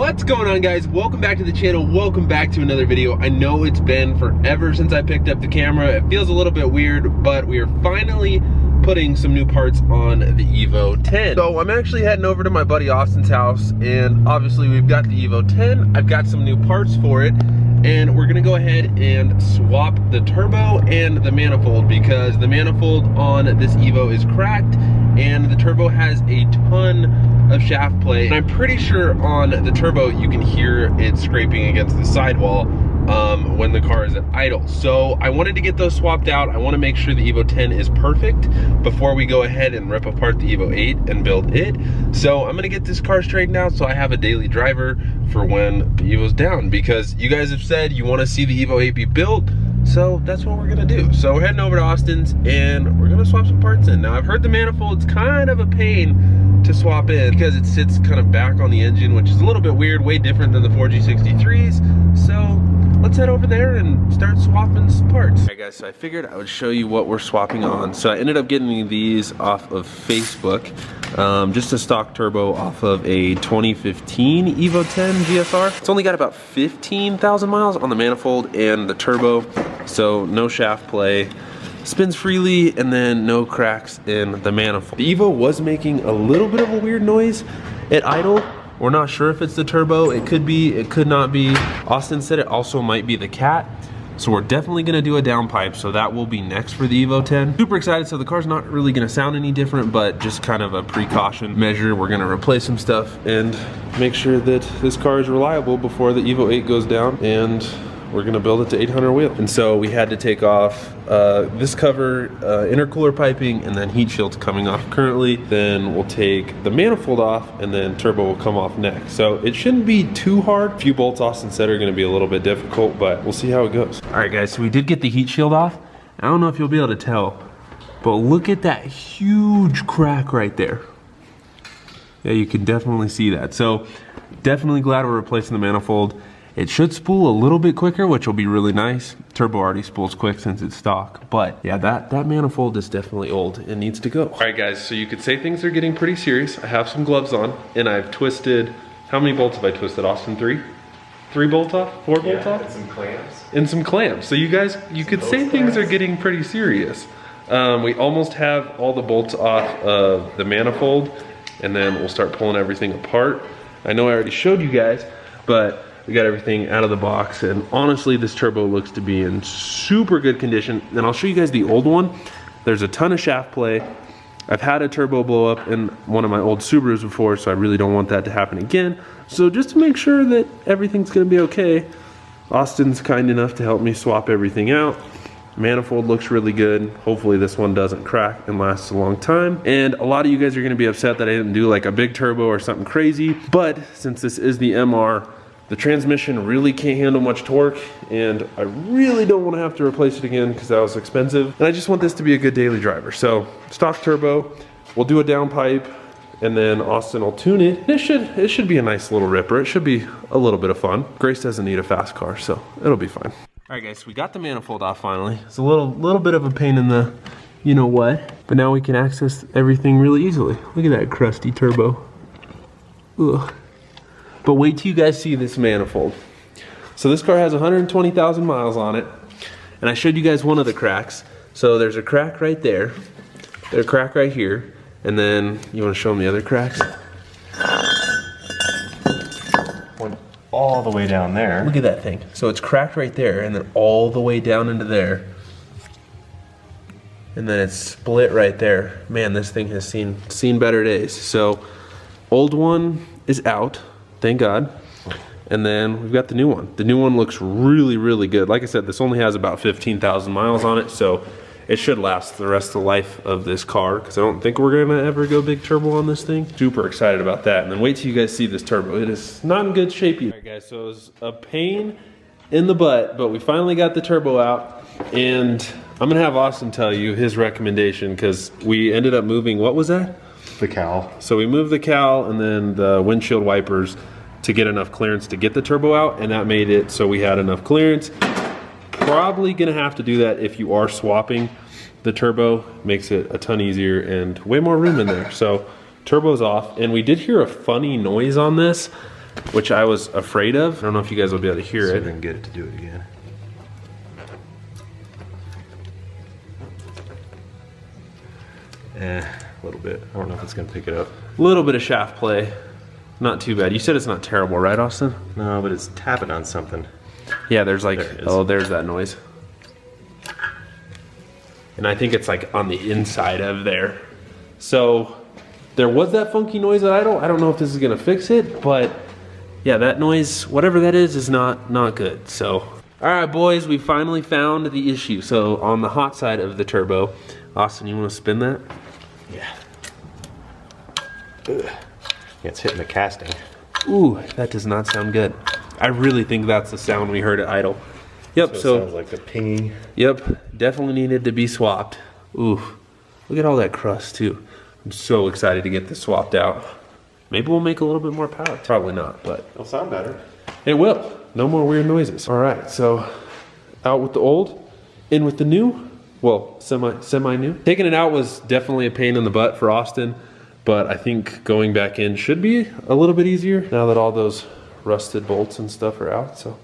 What's going on, guys? Welcome back to the channel. Welcome back to another video. I know it's been forever since I picked up the camera. It feels a little bit weird, but we are finally putting some new parts on the Evo 10. So I'm actually heading over to my buddy Austin's house, and obviously we've got the Evo 10. I've got some new parts for it, and we're gonna go ahead and swap the turbo and the manifold, because the manifold on this Evo is cracked and the turbo has a ton of shaft play. And I'm pretty sure on the turbo you can hear it scraping against the sidewall when the car is at idle. So I wanted to get those swapped out. I want to make sure the Evo 10 is perfect before we go ahead and rip apart the Evo 8 and build it. So I'm gonna get this car straightened out so I have a daily driver for when the Evo's down, because you guys have said you want to see the Evo 8 be built. So that's what we're gonna do. So we're heading over to Austin's and we're gonna swap some parts in. Now I've heard the manifold's kind of a pain to swap in because it sits kind of back on the engine, which is a little bit weird, way different than the 4G63s. So let's head over there and start swapping some parts. All right, guys, so I figured I would show you what we're swapping on. So I ended up getting these off of Facebook, just a stock turbo off of a 2015 Evo 10 GSR. It's only got about 15,000 miles on the manifold and the turbo, so no shaft play. Spins freely, and then no cracks in the manifold. The Evo was making a little bit of a weird noise at idle. We're not sure if it's the turbo. It could be, it could not be. Austin said it also might be the cat. So we're definitely gonna do a downpipe, so that will be next for the Evo 10. Super excited. So the car's not really gonna sound any different, but just kind of a precaution measure. We're gonna replace some stuff and make sure that this car is reliable before the Evo 8 goes down, and we're gonna build it to 800 wheel. And so we had to take off this cover, intercooler piping, and then heat shields coming off currently. Then we'll take the manifold off, and then turbo will come off next. So it shouldn't be too hard. A few bolts Austin said are gonna be a little bit difficult, but we'll see how it goes. All right, guys, so we did get the heat shield off. I don't know if you'll be able to tell, but look at that huge crack right there. Yeah, you can definitely see that. So definitely glad we're replacing the manifold. It should spool a little bit quicker, which will be really nice. Turbo already spools quick since it's stock. But yeah, that manifold is definitely old and needs to go. All right, guys, so you could say things are getting pretty serious. I have some gloves on, and I've twisted, how many bolts have I twisted, Austin? Three? 3 bolts off? 4 bolts off? And some clamps. And some clamps. So you guys, you could say things are getting pretty serious. We almost have all the bolts off of the manifold, and then we'll start pulling everything apart. I know I already showed you guys, but we got everything out of the box, and honestly this turbo looks to be in super good condition. And I'll show you guys the old one. There's a ton of shaft play. I've had a turbo blow up in one of my old Subarus before, so I really don't want that to happen again. So just to make sure that everything's gonna be okay, Austin's kind enough to help me swap everything out. Manifold looks really good. Hopefully this one doesn't crack and lasts a long time. And a lot of you guys are gonna be upset that I didn't do like a big turbo or something crazy, but since this is the MR, the transmission really can't handle much torque, and I really don't want to have to replace it again because that was expensive. And I just want this to be a good daily driver. So stock turbo, we'll do a downpipe, and then Austin will tune it. It should be a nice little ripper. It should be a little bit of fun. Grace doesn't need a fast car, so it'll be fine. All right, guys, so we got the manifold off finally. It's a little bit of a pain in the you know what, but now we can access everything really easily. Look at that crusty turbo. Ugh. But wait till you guys see this manifold. So this car has 120,000 miles on it, and I showed you guys one of the cracks. So there's a crack right there, there's a crack right here, and then you want to show them the other cracks? Went all the way down there. Look at that thing. So it's cracked right there, and then all the way down into there. And then it's split right there. Man, this thing has seen better days. So old one is out. Thank God. And then we've got the new one. The new one looks really, really good. Like I said, this only has about 15,000 miles on it, so it should last the rest of the life of this car, because I don't think we're gonna ever go big turbo on this thing. Super excited about that. And then wait till you guys see this turbo. It is not in good shape either. All right, guys, so it was a pain in the butt, but we finally got the turbo out, and I'm gonna have Austin tell you his recommendation, because we ended up moving, what was that? The cowl. So we moved the cowl and then the windshield wipers to get enough clearance to get the turbo out, and that made it so we had enough clearance. Probably gonna have to do that if you are swapping the turbo. Makes it a ton easier and way more room in there. So turbo's off, and we did hear a funny noise on this. which I was afraid of. I don't know if you guys will be able to hear See it. if we can get it to do it again. A little bit. I don't know if it's gonna pick it up. A little bit of shaft play. Not too bad. You said it's not terrible, right, Austin? No, but it's tapping on something. Yeah, there's like, There it is. oh, there's that noise. And I think it's like on the inside of there. So there was that funky noise at idle. I don't know if this is gonna fix it, but yeah, that noise, whatever that is not good. So, all right, boys, we finally found the issue. So on the hot side of the turbo, Austin, you wanna spin that? Yeah. Ugh. Yeah, it's hitting the casting. Ooh, that does not sound good. I really think that's the sound we heard at idle. Yep, So it sounds like the pinging. Yep, definitely needed to be swapped. Ooh, look at all that crust too. I'm so excited to get this swapped out. Maybe we'll make a little bit more power. Probably not, but It'll sound better. it will. No more weird noises. All right, so out with the old, in with the new. Well, semi-new. Taking it out was definitely a pain in the butt for Austin, but I think going back in should be a little bit easier now that all those rusted bolts and stuff are out. So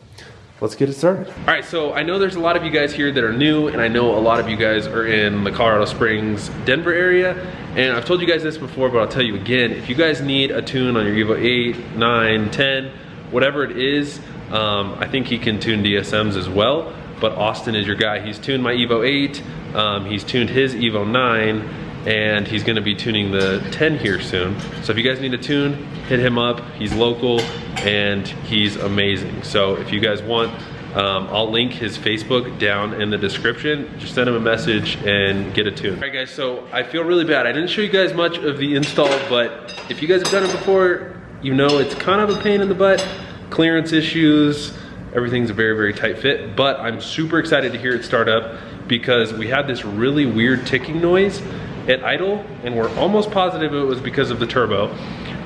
let's get it started. All right, so I know there's a lot of you guys here that are new, and I know a lot of you guys are in the Colorado Springs, Denver area. And I've told you guys this before, but I'll tell you again, if you guys need a tune on your Evo 8, 9, 10, whatever it is, I think he can tune DSMs as well, but Austin is your guy. He's tuned my Evo 8, he's tuned his Evo 9, and he's gonna be tuning the 10 here soon. So if you guys need a tune, hit him up. He's local and he's amazing. So if you guys want, I'll link his Facebook down in the description. Just send him a message and get a tune. All right guys, so I feel really bad. I didn't show you guys much of the install, but if you guys have done it before, you know it's kind of a pain in the butt. Clearance issues, everything's a very, very tight fit, but I'm super excited to hear it start up because we had this really weird ticking noise at idle, and we're almost positive it was because of the turbo.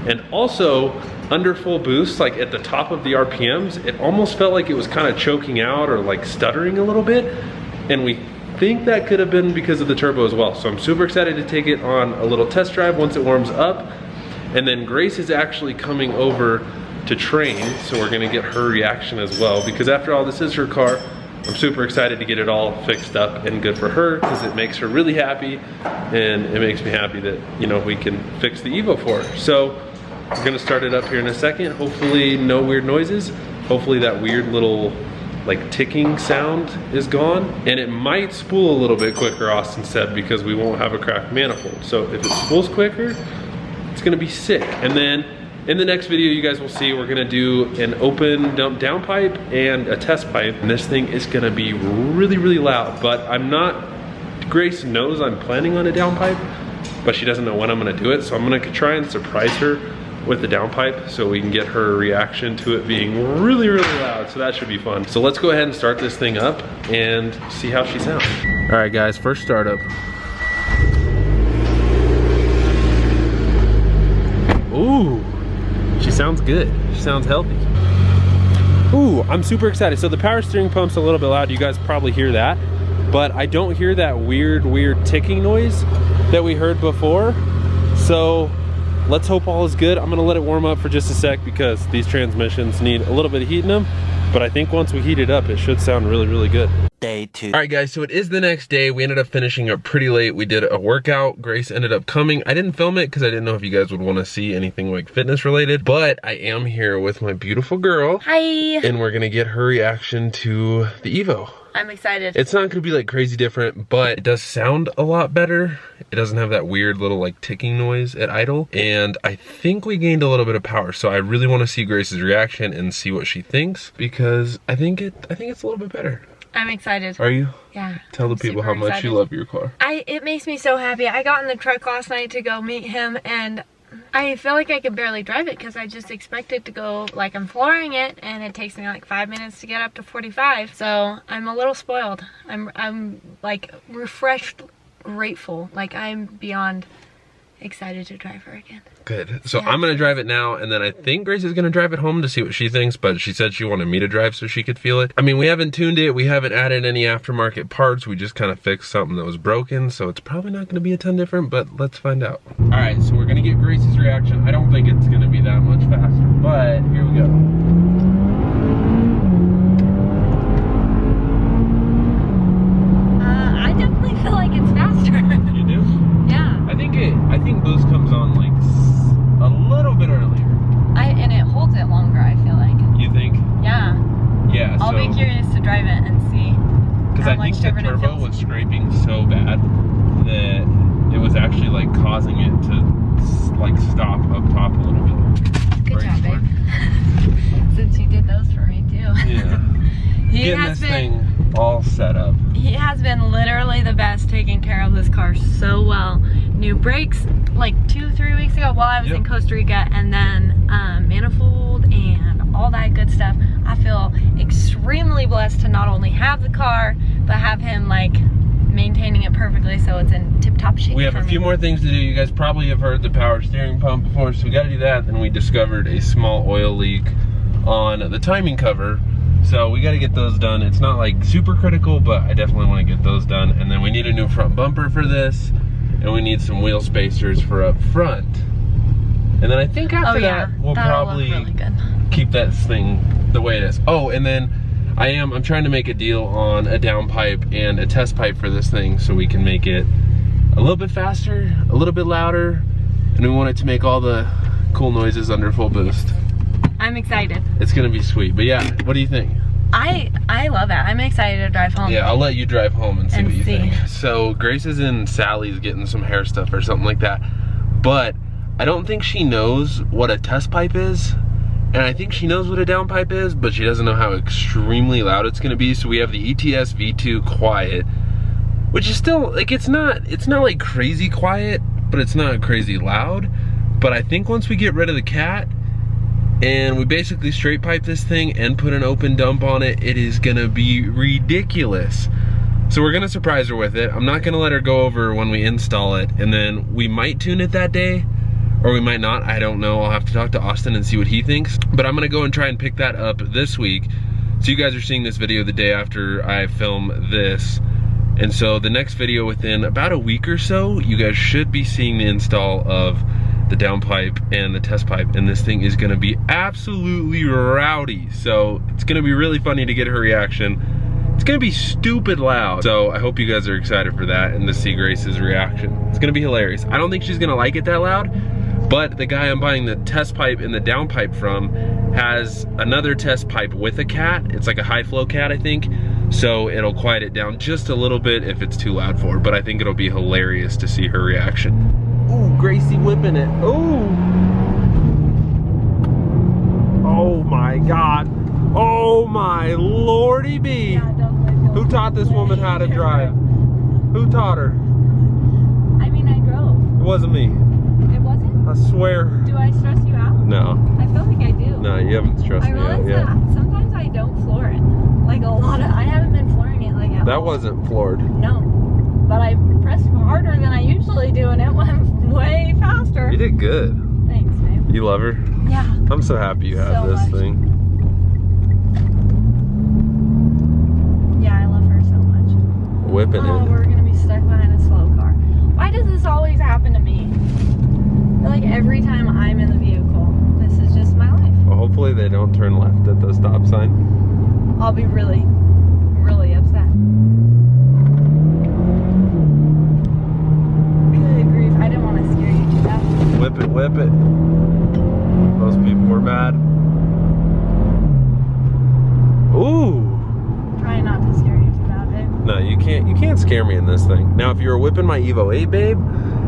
And also, under full boost, like at the top of the RPMs, it almost felt like it was kind of choking out or like stuttering a little bit. And we think that could have been because of the turbo as well. So I'm super excited to take it on a little test drive once it warms up. And then Grace is actually coming over to train, so we're gonna get her reaction as well, because after all, this is her car. I'm super excited to get it all fixed up and good for her because it makes her really happy, and it makes me happy that, you know, we can fix the Evo for her. So we're gonna start it up here in a second. Hopefully no weird noises. Hopefully that weird little like ticking sound is gone, and it might spool a little bit quicker, Austin said, because we won't have a cracked manifold. So if it spools quicker, it's gonna be sick. And then in the next video, you guys will see we're gonna do an open dump downpipe and a test pipe, and this thing is gonna be really, really loud. But I'm not, Grace knows I'm planning on a downpipe, but she doesn't know when I'm gonna do it, so I'm gonna try and surprise her with the downpipe so we can get her reaction to it being really, really loud, so that should be fun. So let's go ahead and start this thing up and see how she sounds. All right guys, first startup. Ooh. She sounds good. She sounds healthy. Ooh, I'm super excited. So the power steering pump's a little bit loud. You guys probably hear that, but I don't hear that weird ticking noise that we heard before. So let's hope all is good. I'm gonna let it warm up for just a sec because these transmissions need a little bit of heat in them, but I think once we heat it up, it should sound really, really good. Day 2. All right guys, so it is the next day. We ended up finishing up pretty late. We did a workout. Grace ended up coming. I didn't film it because I didn't know if you guys would want to see anything like fitness related, but I am here with my beautiful girl. Hi. And we're gonna get her reaction to the Evo. I'm excited. It's not gonna be like crazy different, but it does sound a lot better. It doesn't have that weird little like ticking noise at idle. And I think we gained a little bit of power. So I really wanna see Grace's reaction and see what she thinks, because I think it's a little bit better. I'm excited. Are you? Yeah. Tell the people how much you love your car. It makes me so happy. I got in the truck last night to go meet him, and I feel like I could barely drive it because I just expect it to go, like I'm flooring it, and it takes me like 5 minutes to get up to 45. So I'm a little spoiled. I'm like refreshed, grateful. Like I'm beyond excited to drive her again. Good. So Yeah. I'm gonna drive it now, and then I think Grace is gonna drive it home to see what she thinks, but she said she wanted me to drive so she could feel it. I mean, we haven't tuned it, we haven't added any aftermarket parts, we just kind of fixed something that was broken, so it's probably not gonna be a ton different, but let's find out. All right, so we're gonna get Grace's reaction. I don't think it's gonna be that much faster, but here we go. I definitely feel like it's faster. You do? Yeah. I think boost comes on like a little bit earlier. And it holds it longer, I feel like. You think? Yeah. Yeah, I'll be curious to drive it and see. Because I think the turbo was scraping so bad that it was actually like causing it to like stop up top a little bit. Good job, babe. Since you did those for me too. Yeah. Getting this thing all set up. He has been literally the best taking care of this car so well. New brakes like 2-3 weeks ago while I was in Costa Rica, and then manifold and all that good stuff. I feel extremely blessed to not only have the car, but have him like maintaining it perfectly so it's in tip-top shape. We have a few more things to do. You guys probably have heard the power steering pump before, so we got to do that. Then we discovered a small oil leak on the timing cover, so we got to get those done. It's not like super critical, but I definitely want to get those done. And then we need a new front bumper for this, and we need some wheel spacers for up front. And then I think after that we'll probably really keep that thing the way it is. Oh, and then I'm trying to make a deal on a downpipe and a test pipe for this thing so we can make it a little bit faster, a little bit louder, and we want it to make all the cool noises under full boost. I'm excited. It's gonna be sweet. But yeah, what do you think? I love it. I'm excited to drive home. Yeah, I'll let you drive home and see what you think. So Grace is in Sally's getting some hair stuff or something like that, but I don't think she knows what a test pipe is. And I think she knows what a downpipe is, but she doesn't know how extremely loud it's gonna be. So we have the ETS V2 quiet, which is still, like, it's not like crazy quiet, but it's not crazy loud. But I think once we get rid of the cat, and we basically straight pipe this thing and put an open dump on it, it is gonna be ridiculous. So we're gonna surprise her with it. I'm not gonna let her go over when we install it, and then we might tune it that day, or we might not, I don't know. I'll have to talk to Austin and see what he thinks. But I'm gonna go and try and pick that up this week. So you guys are seeing this video the day after I film this. And so the next video within about a week or so, you guys should be seeing the install of the downpipe and the test pipe. And this thing is gonna be absolutely rowdy. So it's gonna be really funny to get her reaction. It's gonna be stupid loud. So I hope you guys are excited for that and to see Grace's reaction. It's gonna be hilarious. I don't think she's gonna like it that loud, but the guy I'm buying the test pipe and the downpipe from has another test pipe with a cat. It's like a high flow cat, I think. So it'll quiet it down just a little bit if it's too loud for her, but I think it'll be hilarious to see her reaction. Ooh, Gracie whipping it. Ooh. Oh my God. Oh my lordy bee. Who taught this woman how to drive? Who taught her? I mean, I drove. It wasn't me. It wasn't? I swear. Do I stress you out? No. I feel like I do. No, you haven't stressed me out yet. That sometimes I don't floor it. Like a lot of, I haven't been flooring it like at That all. wasn't floored. No. But I pressed harder than I usually do and it went way faster. You did good. Thanks, babe. You love her? Yeah. I'm so happy you have So this much. thing. Yeah, I love her so much. Whipping Oh, it. we're gonna be stuck behind a slow car. Why does this always happen to me? I feel like every time I'm in the vehicle, this is just my life. Well, hopefully they don't turn left at the stop sign. I'll be really, really upset. Good grief, I didn't want to scare you to death. Whip it, whip it. Those people were mad. Ooh. Try not to scare you too bad, babe. No, you can't scare me in this thing. Now, if you were whipping my Evo 8, babe,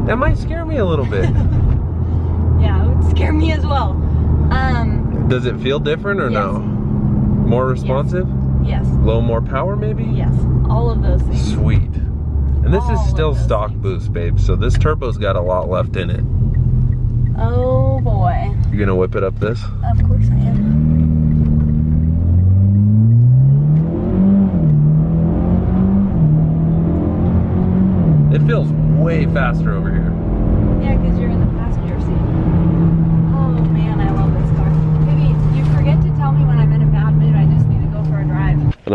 that might scare me a little bit. Yeah, it would scare me as well. Does it feel different or Yes. no? More responsive? Yes. A little more power, maybe? Yes. All of those things. Sweet. And this All is of still those stock things. boost, babe. So this turbo's got a lot left in it. Oh boy. You gonna whip it up this? Of course I am. It feels way faster over here. Yeah, because you're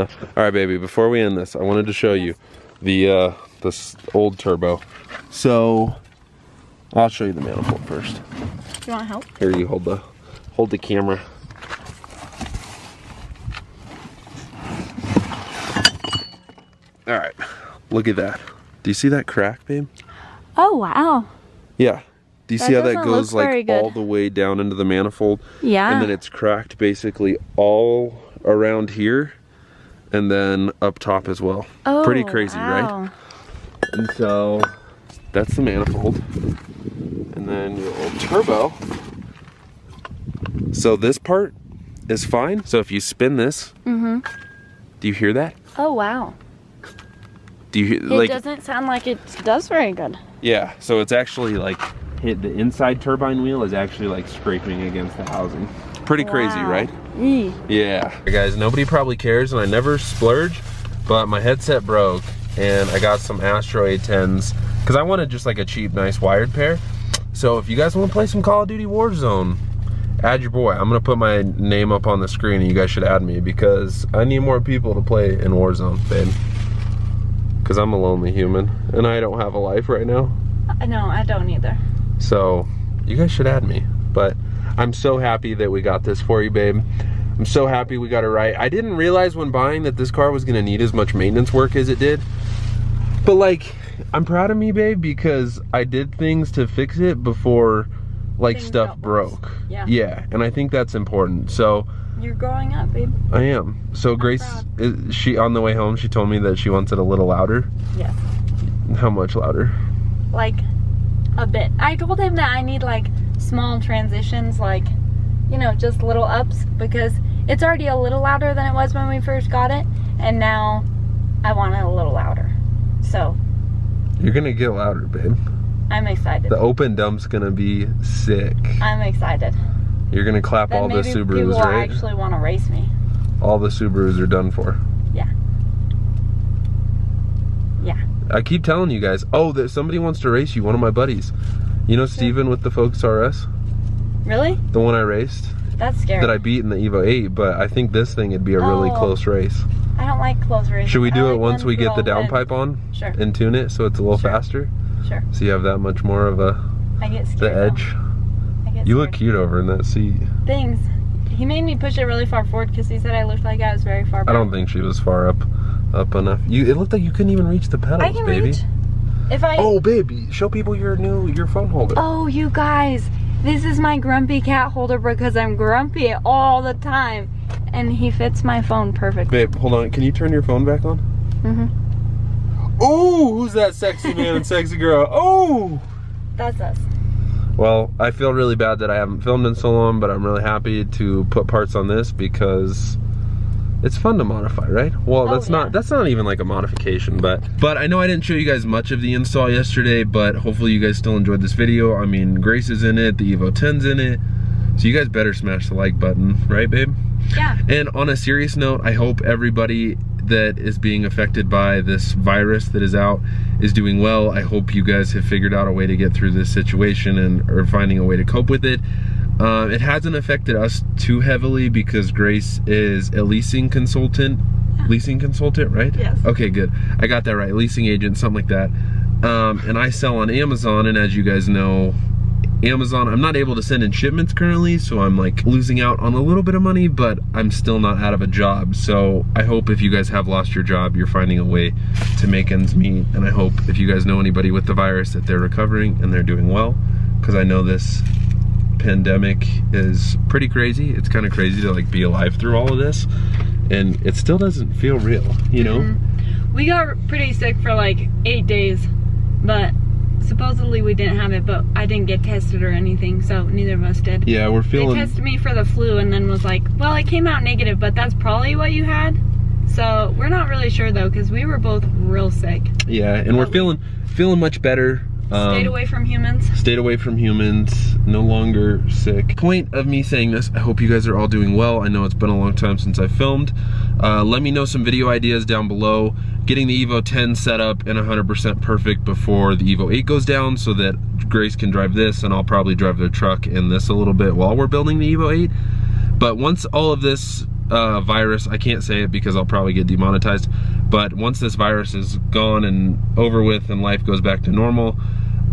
All right, baby, before we end this, I wanted to show you the this old turbo. So I'll show you the manifold first. You want help? Here, you hold the camera. All right, look at that. Do you see that crack, babe? Oh, wow. Yeah. Do you see how that doesn't goes look very like good. all the way down into the manifold? Yeah. And then it's cracked basically all around here and then up top as well. Oh, pretty crazy, wow. right? And so that's the manifold. And then your old turbo. So this part is fine. So if you spin this, do you hear that? Oh, wow. Do you hear, It like, doesn't sound like it does very good. yeah, so it's actually like the inside turbine wheel is actually like scraping against the housing. Pretty crazy, Wow. right? Eee. Yeah. Hey guys, nobody probably cares and I never splurge, but my headset broke and I got some Astro A10s because I wanted just like a cheap, nice wired pair. So if you guys want to play some Call of Duty Warzone, add your boy. I'm gonna put my name up on the screen and you guys should add me because I need more people to play in Warzone, babe. Because I'm a lonely human and I don't have a life right now. No, I don't either. So you guys should add me. But I'm so happy that we got this for you, babe. I'm so happy we got it right. I didn't realize when buying that this car was gonna need as much maintenance work as it did. But like, I'm proud of me, babe, because I did things to fix it before like Things stuff got worse. broke. Yeah. And I think that's important. So You're growing up, babe. I am. So Grace, she on the way home, she told me that she wants it a little louder. Yes. How much louder? Like, a bit. I told him that I need like small transitions, like, you know, just little ups, because it's already a little louder than it was when we first got it, and now I want it a little louder. So You're gonna get louder, babe. I'm excited. The open dump's gonna be sick. I'm excited. You're gonna clap Then all the maybe people Subarus, will right? actually want to race me. All the Subarus are done for. Yeah. Yeah. I keep telling you guys, oh, that somebody wants to race you, one of my buddies. You know Steven with the Focus RS? Really? The one I raced? That's scary. That I beat in the Evo 8, but I think this thing would be a really Oh. close race. I don't like close races. Should we I do it like once ones we that get the all win. downpipe on? Sure. And tune it so it's a little Sure. faster? Sure. So you have that much more of a, I get scared. the though. edge. I get You look scared. cute over in that seat. Things. He made me push it really far forward because he said I looked like I was very far back. I don't think she was far up enough. It looked like you couldn't even reach the pedals, I can baby. reach. If I. Oh, baby, show people your phone holder. Oh, you guys, this is my grumpy cat holder because I'm grumpy all the time, and he fits my phone perfectly. Babe, hold on. Can you turn your phone back on? Oh, who's that sexy man and sexy girl? Oh! That's us. Well, I feel really bad that I haven't filmed in so long, but I'm really happy to put parts on this because it's fun to modify, right? Well, Oh, that's not even like a modification, but I know I didn't show you guys much of the install yesterday, but hopefully you guys still enjoyed this video. I mean, Grace is in it, the Evo 10's in it, so you guys better smash the like button, right, babe? Yeah. And on a serious note, I hope everybody that is being affected by this virus that is out is doing well. I hope you guys have figured out a way to get through this situation and are finding a way to cope with it. It hasn't affected us too heavily because Grace is a leasing consultant. Yeah. Leasing consultant, right? Yes. Okay, good. I got that right. Leasing agent, something like that. And I sell on Amazon, and as you guys know, Amazon, I'm not able to send in shipments currently, so I'm like losing out on a little bit of money, but I'm still not out of a job. So I hope if you guys have lost your job, you're finding a way to make ends meet. And I hope if you guys know anybody with the virus that they're recovering and they're doing well, because I know this pandemic is pretty crazy. It's kind of crazy to like be alive through all of this, and it still doesn't feel real, you know? We got pretty sick for like 8 days, but supposedly we didn't have it, but I didn't get tested or anything, so neither of us did. Yeah, we're They feeling... tested me for the flu and then was like, well, it came out negative, but that's probably what you had. So we're not really sure though, because we were both real sick. Yeah, and we're feeling much better. Stayed away from humans. Stayed away from humans, no longer sick. Point of me saying this, I hope you guys are all doing well. I know it's been a long time since I filmed. Let me know some video ideas down below. Getting the Evo 10 set up and 100% perfect before the Evo 8 goes down so that Grace can drive this, and I'll probably drive the truck in this a little bit while we're building the Evo 8. But once all of this virus, I can't say it because I'll probably get demonetized, but once this virus is gone and over with and life goes back to normal,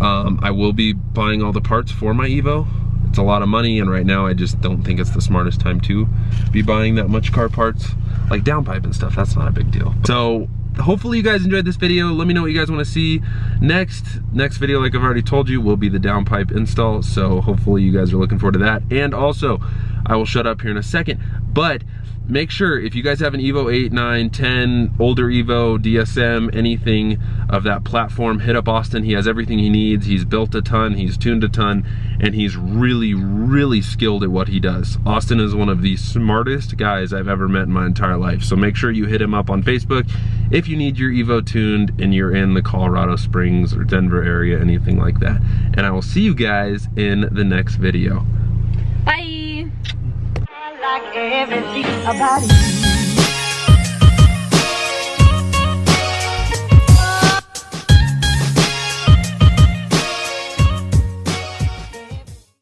I will be buying all the parts for my Evo. It's a lot of money, and right now I just don't think it's the smartest time to be buying that much car parts. Like downpipe and stuff, that's not a big deal. So hopefully you guys enjoyed this video. Let me know what you guys want to see next. Next video, like I've already told you, will be the downpipe install, so hopefully you guys are looking forward to that. And also, I will shut up here in a second, but make sure if you guys have an Evo 8, 9, 10, older Evo, DSM, anything of that platform, hit up Austin. He has everything he needs. He's built a ton, he's tuned a ton, and he's really, really skilled at what he does. Austin is one of the smartest guys I've ever met in my entire life. So make sure you hit him up on Facebook if you need your Evo tuned and you're in the Colorado Springs or Denver area, anything like that. And I will see you guys in the next video. Bye. Like everything about you.